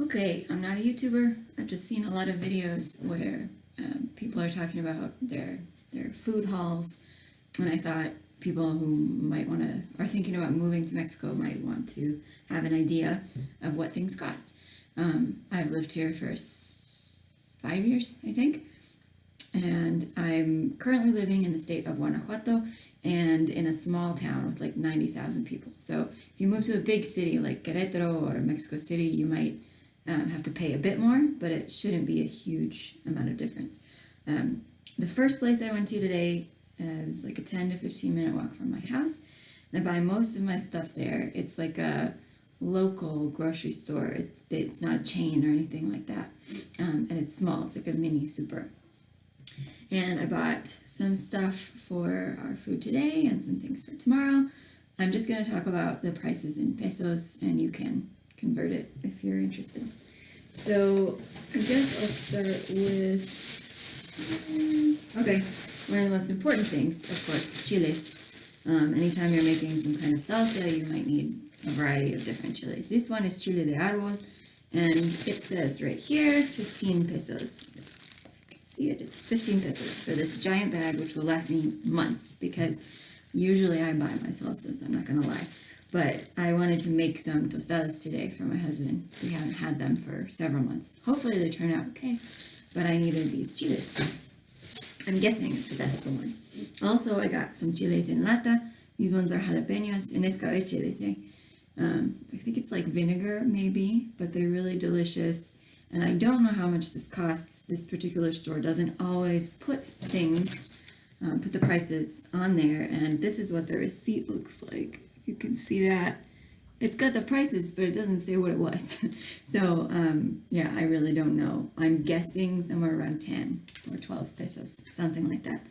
Okay, I'm not a YouTuber. I've just seen a lot of videos where people are talking about their food hauls, and I thought people who might want to are thinking about moving to Mexico might want to have an idea of what things cost. I've lived here for 5 years, I think, and I'm currently living in the state of Guanajuato and in a small town with like 90,000 people. So if you move to a big city like Querétaro or Mexico City, you might have to pay a bit more, but it shouldn't be a huge amount of difference. The first place I went to today was like a 10 to 15 minute walk from my house, and I buy most of my stuff there. It's like a local grocery store. It's not a chain or anything like that, and it's small. It's like a mini super. And I bought some stuff for our food today and some things for tomorrow. I'm just going to talk about the prices in pesos, and you can convert it if you're interested. So I guess I'll start with, okay, one of the most important things, of course, chiles. Anytime you're making some kind of salsa, you might need a variety of different chiles. This one is chile de arbol, and it says right here, 15 pesos. See it, it's 15 pesos for this giant bag, which will last me months, because usually I buy my salsas, I'm not gonna lie, but I wanted to make some tostadas today for my husband, so we haven't had them for several months. Hopefully they turn out okay, but I needed these chiles. I'm guessing that that's the one. Also, I got some chiles in lata. These ones are jalepeños en escabeche, they say. I think it's like vinegar maybe, but they're really delicious. And I don't know how much this costs. This particular store doesn't always put things, put the prices on there, and this is what the receipt looks like. You can see that. It's got the prices, but it doesn't say what it was. So, yeah, I really don't know. I'm guessing somewhere around 10 or 12 pesos, something like that.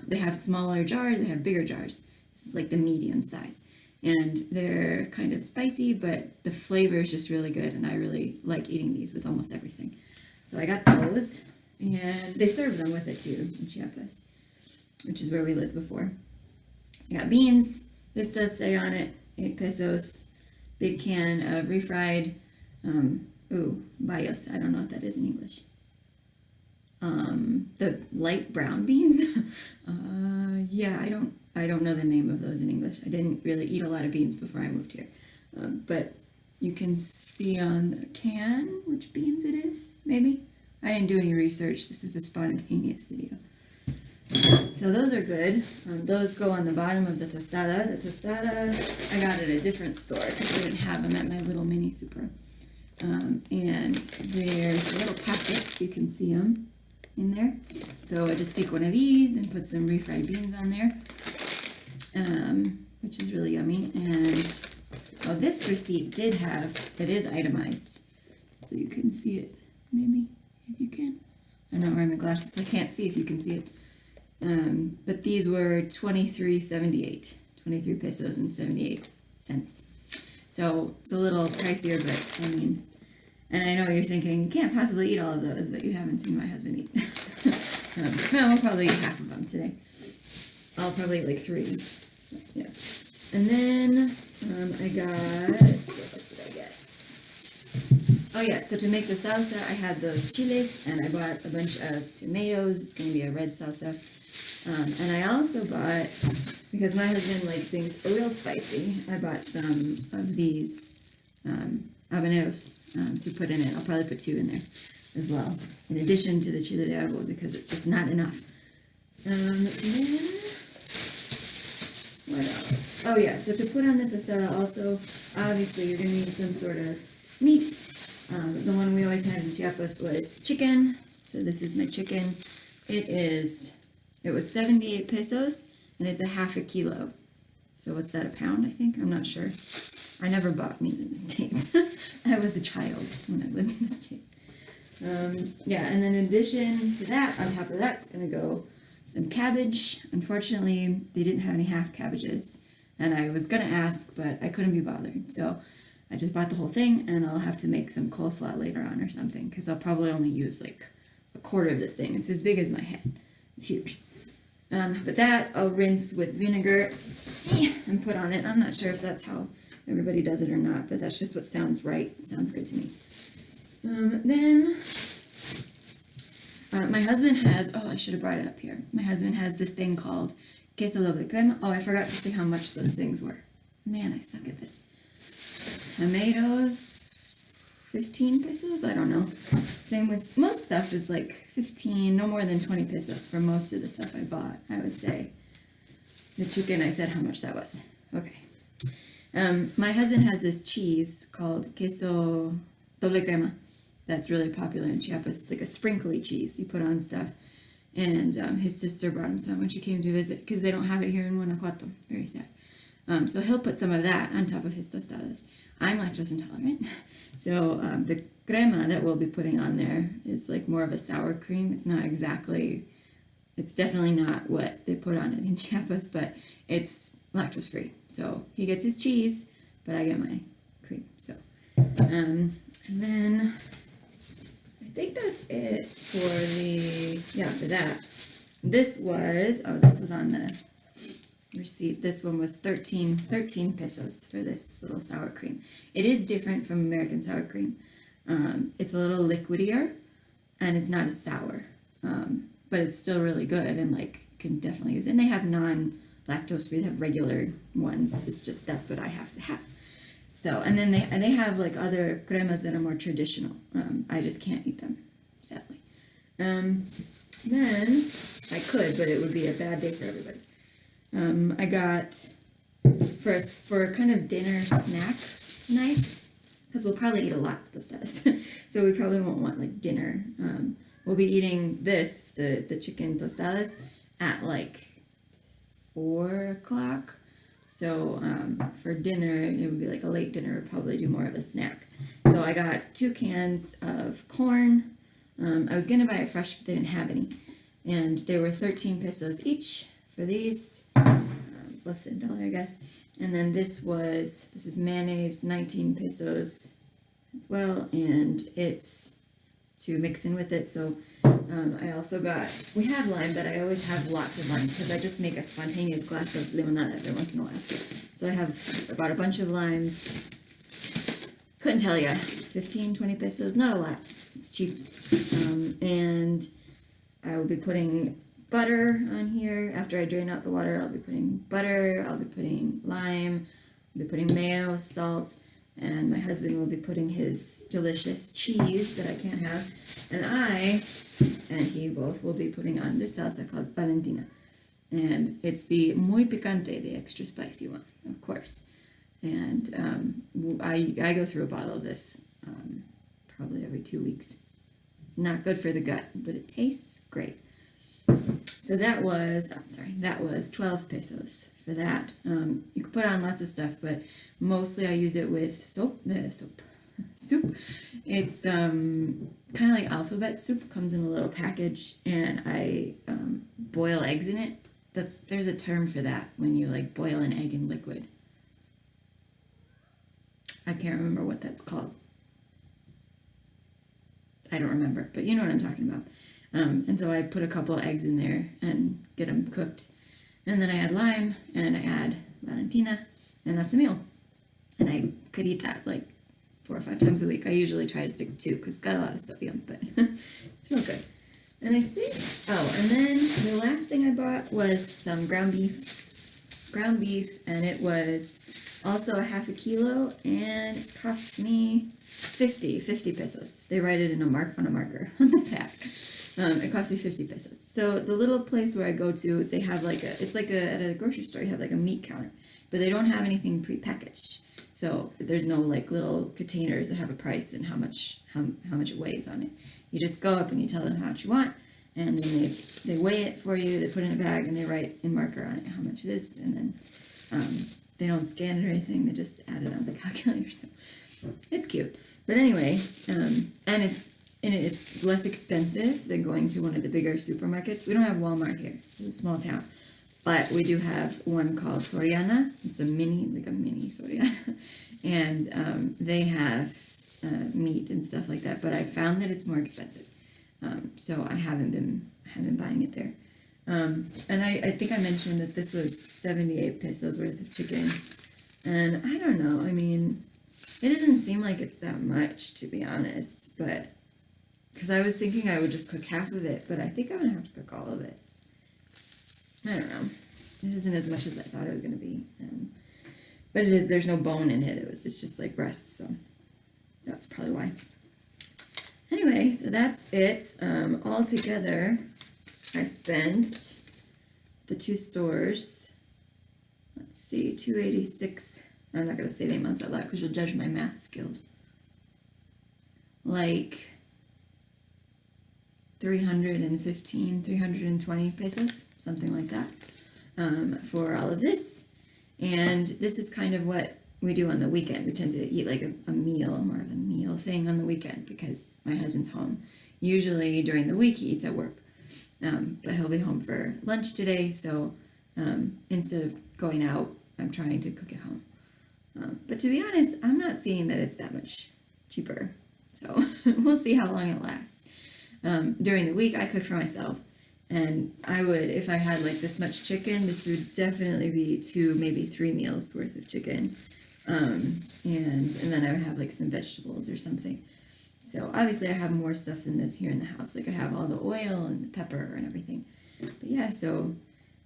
They have smaller jars, they have bigger jars. This is like the medium size. And they're kind of spicy, but the flavor is just really good, and I really like eating these with almost everything. So I got those, and they serve them with it too in Chiapas, which is where we lived before. I got beans. This does say on it 8 pesos. Big can of refried, bayos. I don't know what that is in English. The light brown beans. Yeah, I don't know the name of those in English. I didn't really eat a lot of beans before I moved here. But you can see on the can which beans it is, maybe. I didn't do any research. This is a spontaneous video. So those are good. Those go on the bottom of the tostada. The tostada, I got at a different store because they didn't have them at my little mini super. And there's little packets. You can see them in there. So I just take one of these and put some refried beans on there, which is really yummy. And oh, this receipt did have, it is itemized, so you can see it, maybe, if you can. I'm not wearing my glasses, so I can't see if you can see it. But these were 23.78, 23 pesos and 78 cents. So it's a little pricier, but I mean, and I know you're thinking, you can't possibly eat all of those, but you haven't seen my husband eat. No, we'll probably eat half of them today. I'll probably eat like 3. Yeah. And then I got, what else did I get? Oh yeah, so to make the salsa, I had those chiles, and I bought a bunch of tomatoes. It's going to be a red salsa. And I also bought, because my husband likes things real spicy, I bought some of these habaneros to put in it. I'll probably put 2 in there as well, in addition to the chile de arbol, because it's just not enough. And then, what else? Oh yeah, so to put on the tostada also, obviously you're going to need some sort of meat. The one we always had in Chiapas was chicken, so this is my chicken. It was 78 pesos, and it's a half a kilo. So what's that, a pound, I think? I'm not sure. I never bought meat in the States. I was a child when I lived in the States. Yeah, and then in addition to that, on top of that, it's going to go some cabbage. Unfortunately, they didn't have any half cabbages, and I was going to ask, but I couldn't be bothered. So I just bought the whole thing, and I'll have to make some coleslaw later on or something, because I'll probably only use like a quarter of this thing. It's as big as my head. It's huge. But that I'll rinse with vinegar and put on it. I'm not sure if that's how everybody does it or not, but that's just what sounds right. It sounds good to me. Then my husband has, I should have brought it up here. My husband has this thing called queso doble crema. Oh, I forgot to say how much those things were. Man, I suck at this. Tomatoes, 15 pesos? I don't know. Same with, most stuff is like 15, no more than 20 pesos for most of the stuff I bought, I would say. The chicken, I said how much that was. Okay. My husband has this cheese called queso doble crema. That's really popular in Chiapas. It's like a sprinkly cheese you put on stuff. And his sister brought him some when she came to visit because they don't have it here in Guanajuato. Very sad. So he'll put some of that on top of his tostadas. I'm lactose intolerant. So the crema that we'll be putting on there is like more of a sour cream. It's not exactly, it's definitely not what they put on it in Chiapas, but it's lactose free. So he gets his cheese, but I get my cream. So, and then I think that's it for that. This was on the receipt. This one was 13 pesos for this little sour cream. It is different from American sour cream. It's a little liquidier and it's not as sour, but it's still really good and like you can definitely use it. And they have non-lactose free, they have regular ones. It's just, that's what I have to have. So, and then they have like other cremas that are more traditional. I just can't eat them, sadly. Then I could, but it would be a bad day for everybody. I got for kind of dinner snack tonight, because we'll probably eat a lot of tostadas. So we probably won't want like dinner. We'll be eating the chicken tostadas at like 4 o'clock. So for dinner, it would be like a late dinner. We'll probably do more of a snack. So I got 2 cans of corn. I was gonna buy it fresh, but they didn't have any, and they were 13 pesos each for these. Less than $1, I guess. And then this is mayonnaise, 19 pesos as well, and it's to mix in with it. So I also we have lime, but I always have lots of limes because I just make a spontaneous glass of limonada every once in a while. So I bought a bunch of limes. Couldn't tell you, 15, 20 pesos, not a lot. It's cheap. And I will be putting butter on here. After I drain out the water, I'll be putting butter, I'll be putting lime, I'll be putting mayo, salt, and my husband will be putting his delicious cheese that I can't have, and I and he both will be putting on this salsa called valentina, and it's the muy picante, the extra spicy one, of course. And I go through a bottle of this probably every 2 weeks. It's not good for the gut, but it tastes great. So that was 12 pesos for that. You can put on lots of stuff, but mostly I use it with soup. It's kind of like alphabet soup. Comes in a little package, and I boil eggs in it. There's a term for that when you like boil an egg in liquid. I can't remember what that's called. I don't remember, but you know what I'm talking about. And so I put a couple of eggs in there and get them cooked. And then I add lime and I add valentina, and that's a meal. And I could eat that like 4 or 5 times a week. I usually try to stick to 2 because it's got a lot of sodium, but it's real good. And I think, and then the last thing I bought was some ground beef, and it was also a half a kilo, and it cost me 50 pesos. They write it on a marker on the pack. It cost me 50 pesos. So the little place where I go to, they have at a grocery store, you have like a meat counter, but they don't have anything prepackaged. So there's no like little containers that have a price and how much it weighs on it. You just go up and you tell them how much you want, and then they weigh it for you, they put it in a bag, and they write in marker on it how much it is, and then they don't scan it or anything, they just add it on the calculator. So it's cute. But anyway, and it's less expensive than going to one of the bigger supermarkets. We don't have Walmart here. It's a small town. But we do have one called Soriana. It's a mini Soriana. And they have meat and stuff like that. But I found that it's more expensive. So I haven't been buying it there. And I think I mentioned that this was 78 pesos worth of chicken. And I don't know, I mean, It doesn't seem like it's that much, to be honest, but because I was thinking I would just cook half of it, but I think I'm gonna have to cook all of it. I don't know. It isn't as much as I thought it was gonna be, but it is. There's no bone in it. It's just like breast, so that's probably why. Anyway, so that's it. All together, I spent the two stores. Let's see, $286. I'm not gonna say the amounts out loud because you'll judge my math skills. Like 315, 320 pesos, something like that, for all of this. And this is kind of what we do on the weekend. We tend to eat like a meal, more of a meal thing on the weekend because my husband's home. Usually during the week he eats at work, but he'll be home for lunch today, so instead of going out, I'm trying to cook at home. But to be honest, I'm not seeing that it's that much cheaper, so we'll see how long it lasts. During the week, I cook for myself, and I would, if I had like this much chicken, this would definitely be 2, maybe 3 meals worth of chicken, and then I would have like some vegetables or something. So obviously I have more stuff than this here in the house, like I have all the oil and the pepper and everything. But yeah, so,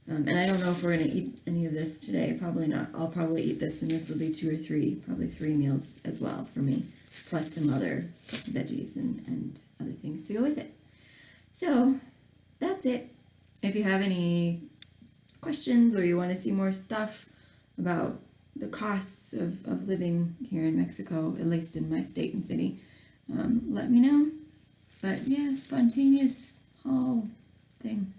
and I don't know if we're going to eat any of this today, probably not. I'll probably eat this, and this will be 2 or 3, probably 3 meals as well for me, plus some other veggies and other things to go with it. So that's it. If you have any questions or you want to see more stuff about the costs of living here in Mexico, at least in my state and city, let me know. But yeah, spontaneous haul thing.